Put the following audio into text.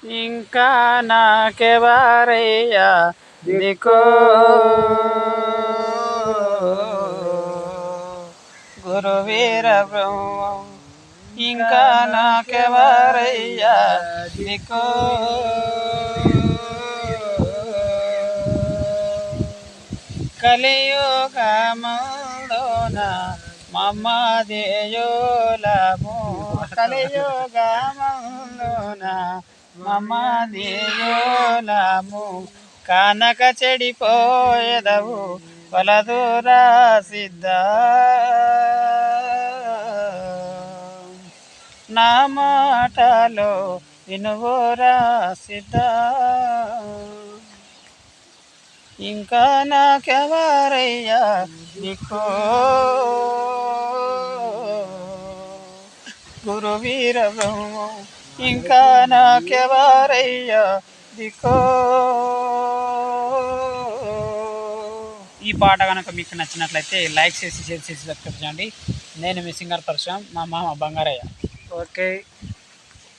ఇంకా నాకెవరయ్యా దిక్కో గురువీర బ్రహ్మం. ఇంకా నాకెవరయ్యా దిక్కో కలియుగమందున మమ్మ దేయోలము. కలియుగమందున మమ్మ దేయోలము. కానక చెడిపోయేదవు వలదూరా సిద్ధ. నా మాటలో వినువోరా సిద్ధ. ఇంకా నాకెవరయ్యా దిక్కో గురువీర బ్రహ్మం. ఇంకా నాకెవరయ్యా దిక్కో. ఈ పాట కనుక మీకు నచ్చినట్లయితే లైక్ చేసి షేర్ చేసి సబ్స్క్రైబ్ చేయండి. నేను మీ సింగర్ పరశురామ్, మా మామ బంగారయ్య. ఓకే.